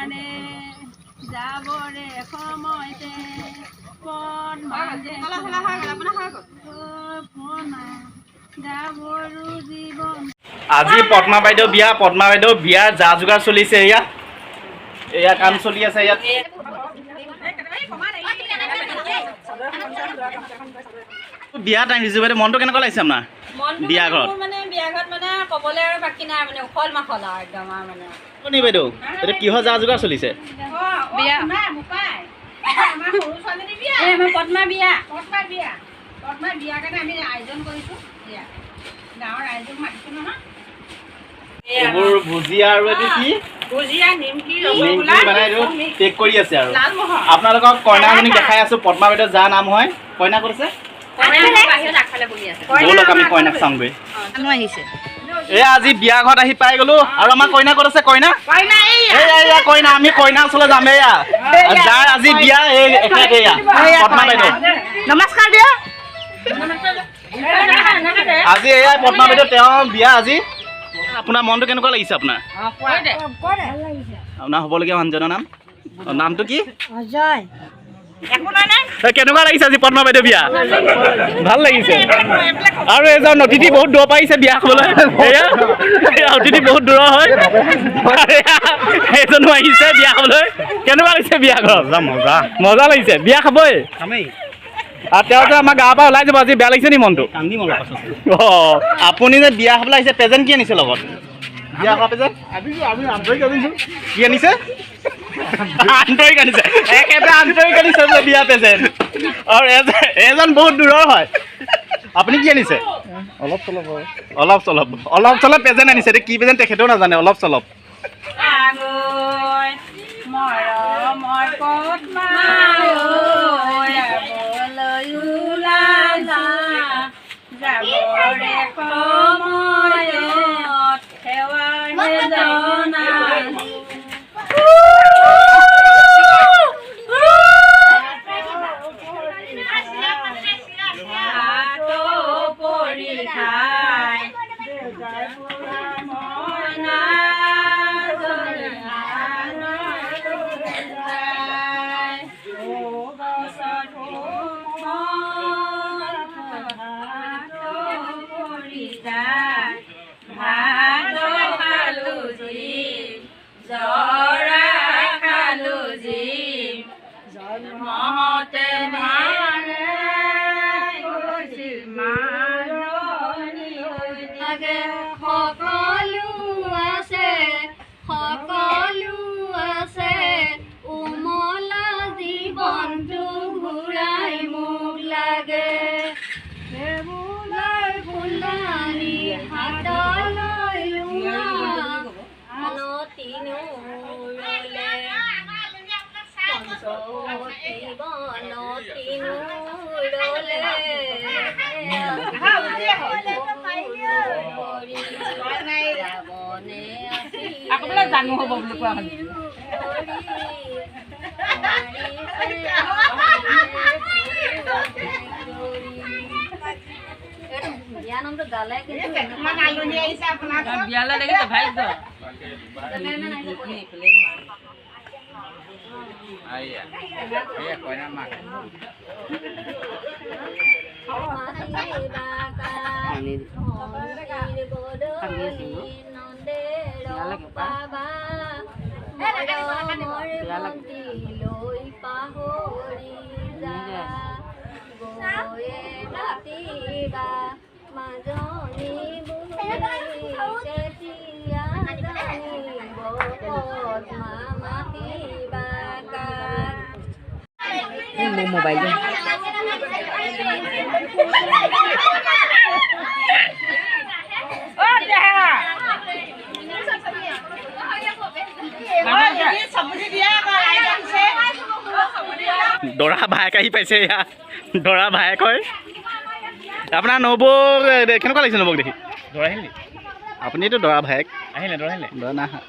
কাৰণে যাবৰে সময়তে পদ্মা যাবৰো জীৱন। আজি পদ্মা বাইদেউ বিয়া, পদ্মা বাইদেউ বিয়াৰ যা যোগাৰ চলিছে। এয়া কাম চলি আছে ইয়াত। বিয়া টাইম হিচাপে মনটো কেনেকুৱা লাগিছে আপোনাৰ? বিয়া ঘৰত মানে বিয়া ঘৰত মানে ক'বলৈ আৰু বাকী নাই মানে উখল মাখল আৰু একদম আৰু মানে। শুনি বাইদেউ এইটো কিহৰ যা যোগাৰ চলিছে? বিয়া পদ্মা বিয়া পদ্মা বিয়া কাৰণে আমি আয়োজন কৰিছোঁ। গাঁৱৰ ৰাইজক মাতিছোঁ নহয়। এইবোৰ ভুজিয়া আৰু এইটো কি ভুজিয়া নিমকি বনাই পেক কৰি আছে। আৰু আপোনালোকক কইনাজনীক দেখাই আছো। পদ্মা বাইদেউ যা নাম হয়। কইনা কৰিছে আমি কইনাক চামগৈ। এয়া আজি বিয়া ঘৰত আহি পাই গলো। আৰু আমাৰ কইনা ক'ত আছে? কইনা কইনা আমি কইনা ওচৰলৈ যাম। এয়া যাৰ আজি বিয়া পদ্মা বাইদেউ। নমস্কাৰ দিয়া। আজি এয়াই পদ্মা বাইদেউ তেওঁৰ বিয়া আজি। আপোনাৰ মনটো কেনেকুৱা লাগিছে? আপোনাৰ হ'বলগীয়া মানুহজনৰ নামটো কি? কেনেকুৱা লাগিছে আজি পদ্মা বাইদেউ বিয়া? ভাল লাগিছে। আৰু এজন অতিথি বহুত দূৰ পাৰিছে বিয়া খাবলৈ। অতিথি বহুত দূৰৰ হয়। এজনো আহিছে বিয়া খাবলৈ। কেনেকুৱা লাগিছে বিয়া ঘৰত? মজা লাগিছে। বিয়া খাবই। আৰু তেওঁ যে আমাৰ গাঁৱৰ পৰা ওলাই যাব। আজি বেয়া লাগিছে নি মনটো? আপুনি যে বিয়া খাবলৈ আহিছে, প্ৰেজেণ্ট কি আনিছে লগত? বিয়া খোৱা প্ৰেজেণ্ট কি আনিছে? আন্তৰিক আনিছে। একেবাৰে আন্তৰিক আনিছে বোলে বিয়া প্ৰেজেণ্ট। আৰু এজন বহুত দূৰৰ হয়। আপুনি কি আনিছে? অলপ চলপ প্ৰেজেণ্ট আনিছে। এতিয়া কি প্ৰেজেণ্ট তেখেতেও নাজানে। অলপ চলপ সকলো আছে উমলা জীৱনটো ঘূৰাই মোক লাগে। ফুলানি হাতলৈ জানো হ'ব বুলি কোৱা হ'ল। বিয়া নামটো গালে কিন্তু বিয়ালৈ লাগিছে ভাগ্য। মোবাইল দৰা ভায়েক আহি পাইছে। দৰা ভায়েক হয়। আপোনাৰ নবৌক কেনেকুৱা লাগিছে? নবৌক দেখি দৰা আহিল নেকি? আপুনিতো দৰা ভায়েক আহিলে। দৰা নাহা।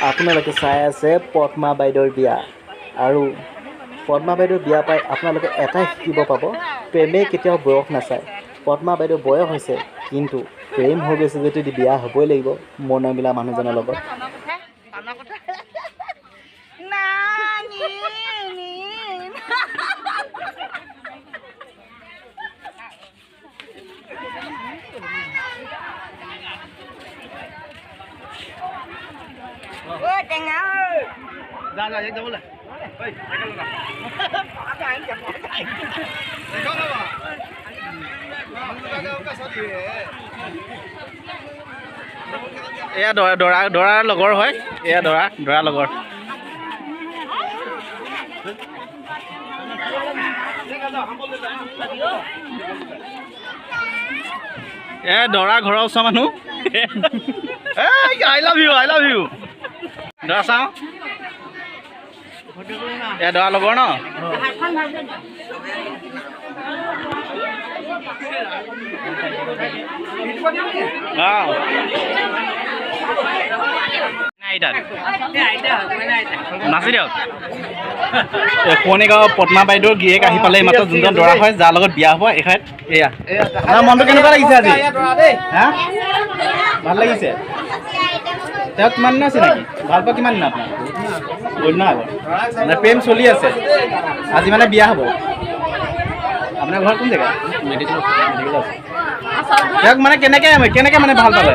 আপোনালোকে চাই আছে পদ্মা বাইদেউৰ বিয়া। আৰু পদ্মা বাইদেউৰ বিয়া পাই আপোনালোকে এটাই শিকিব পাব, প্ৰেমে কেতিয়াও বয়স নাচায়। পদ্মা বাইদেউ বয়স হৈছে, কিন্তু প্ৰেম হৈ গৈছে যদি বিয়া হ'বই লাগিব মনে মিলা মানুহজনৰ লগত। ôi chàng ơi ra ra nhanh chóng lên ơi এয়া দৰাৰ লগৰ হয় এয়া দৰাৰ লগৰ এ দৰা ঘৰৰ ওচৰৰ মানুহ আই লাভ ইউ দৰা চাওঁ এ দৰা লগৰ ন নাচি দিয়ক পুৰণি গাঁও পদ্মা বাইদেউৰ গিৰিয়েক আহি পালে মাত্ৰ যোনজন দৰা হয় যাৰ লগত বিয়া হ'ব এখাইত এয়া মনটো কেনেকুৱা লাগিছে আজি হা ভাল লাগিছে তেওঁ কিমান দিন আছে নেকি ভাল পোৱা কিমান দিন আপোনাৰ বহুত দিন আগত মানে প্ৰেম চলি আছে আজি মানে বিয়া হ'ব আপোনাৰ ঘৰ কোন জেগা তেওঁক মানে কেনেকে মানে ভাল পালে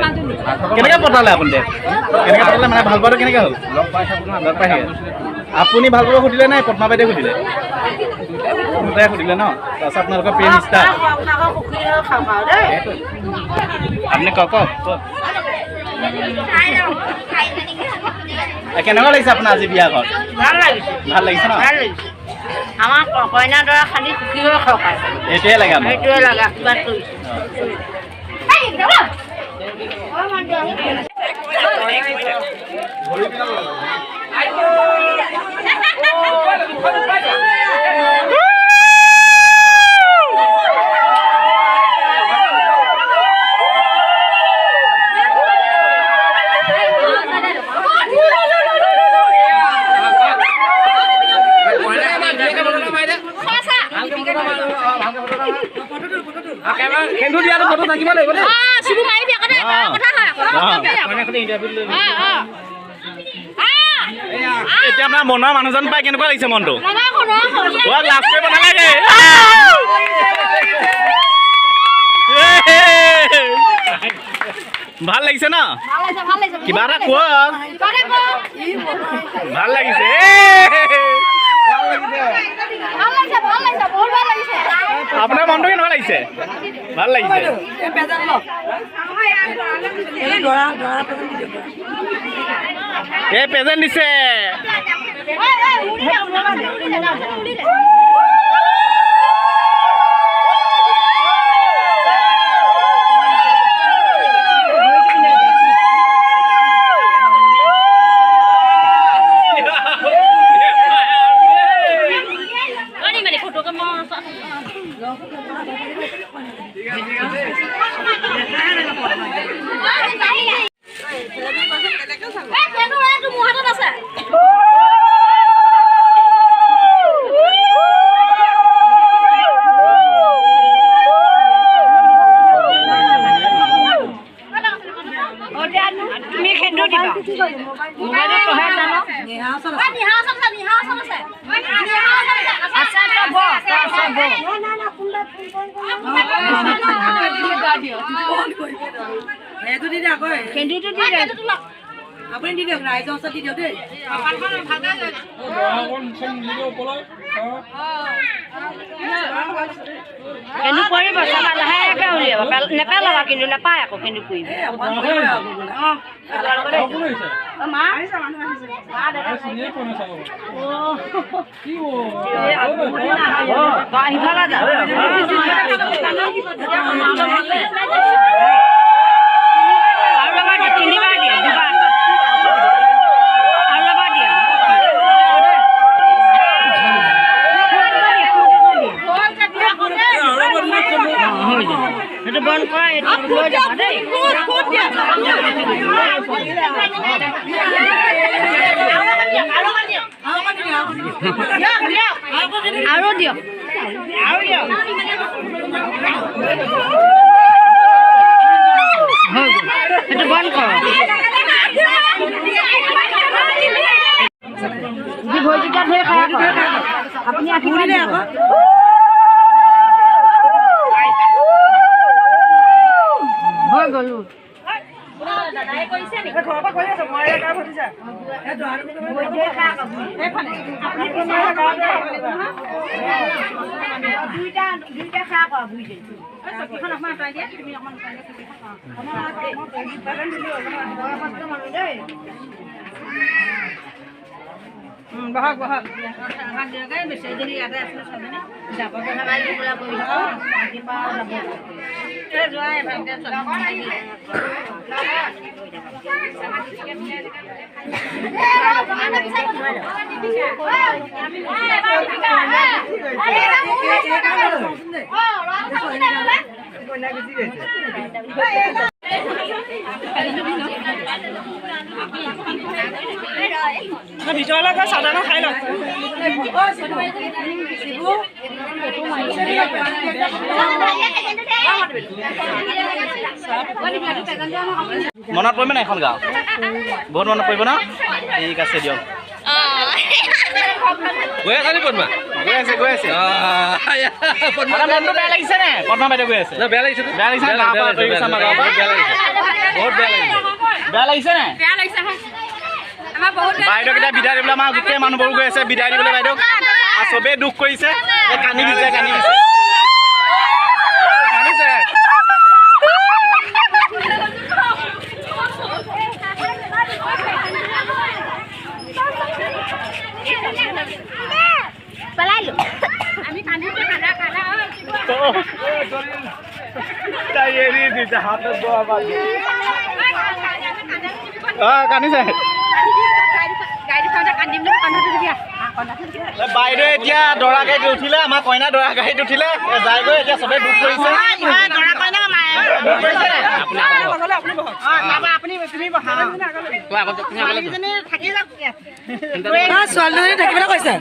কেনেকে পতালে আপুনি কেনেকে পতালে মানে ভাল পোৱাটো কেনেকে হ'ল লগ পাই আপুনি ভাল পাব সুধিলে নাই পদ্মা বাইদেউ সুধিলে দুটাই সুধিলে ন তাৰপিছত আপোনালোকৰ প্ৰেম ষ্টাৰ্ট আপুনি কওক কেনেকুৱা লাগিছে আপোনাৰ আজি বিয়া ঘৰ ভাল লাগিছে ন আমাৰ কইনা দৰা খালি সুখী হৈ খাওক এইটোৱে লাগে আমাক সেইটোৱে লাগে আশীৰ্বাদ কৰিছোঁ কিন্তু দিয়াটো ফটো থাকিব লাগিব দেই এতিয়া আপোনাৰ মনৰ মানুহজন পাই কেনেকুৱা লাগিছে মনটো লাভ কৰিব নালাগে ভাল লাগিছে ন কিবা এটা কোৱা ভাল লাগিছে আপোনাৰ মনটো কেনেকুৱা লাগিছে ভাল লাগিছে এই প্ৰেজেণ্ট দিছে আপুনি দি দিয়ক ৰাইজৰ ওচৰত দি দিয়ক দেই কিন্তু কৰিব চাবা লাহেকৈ উলিয়াব নেপেলাবা কিন্তু নাপায় আকৌ কিন্তু কৰিব বন্ধ কৰা লৈ যাবা দেই আৰু দিয়ক সেইটো বন্ধ কৰ আপুনি আশীৰ্বাদ দিব হৈ গ'লো দাদাই কৰিছে নেকি ঘৰৰ পৰা কৰি আছো মই কাৰ ভতিজা দুইটা খা কৰা বুজি চকীখন অকণমান আঁতৰাই দিয়া তুমি অকণমান বহক বহক আমাক দিয়কে বেছিজনী ইয়াতে আছিলে ছোৱালীজনী যাব ধেমালি দিবলৈ কৰি ৰাতিপুৱা যাব এই যোৱাই ভালকৈ ভিতৰলৈ গৈ চাদানো খাই লওঁ মনত পৰিব নাই এখন গাঁও বহুত মনত পৰিব ন ঠিক আছে দিয়ক গৈ আছে নি পদ্মা গৈ আছে মনটো বেয়া লাগিছে নে পদ্মা বাইদেউ গৈ আছে বেয়া লাগিছে বেয়া লাগিছে বেয়া লাগিছে নে বাইদেউক এতিয়া বিদায় দিবলৈ আমাৰ গোটেই মানুহবোৰ গৈ আছে বিদায় দিবলৈ বাইদেউক আৰু চবেই দুখ কৰিছে কান্দি দিছে কান্দিছে কান্দিছে বাইদেউ এতিয়া দৰা গাড়ীত উঠিলে আমাৰ কইনা দৰা গাড়ীত উঠিলে যায়গৈ এতিয়া চবে দুখ কৰিছে ছোৱালীজনী থাকিবলৈ কৈছে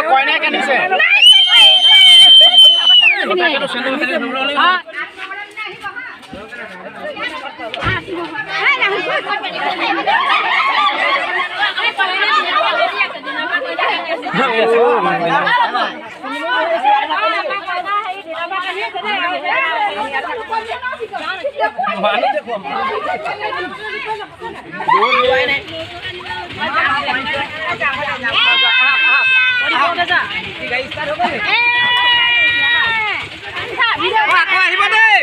কইনাই কান্দিছে আহিব দেই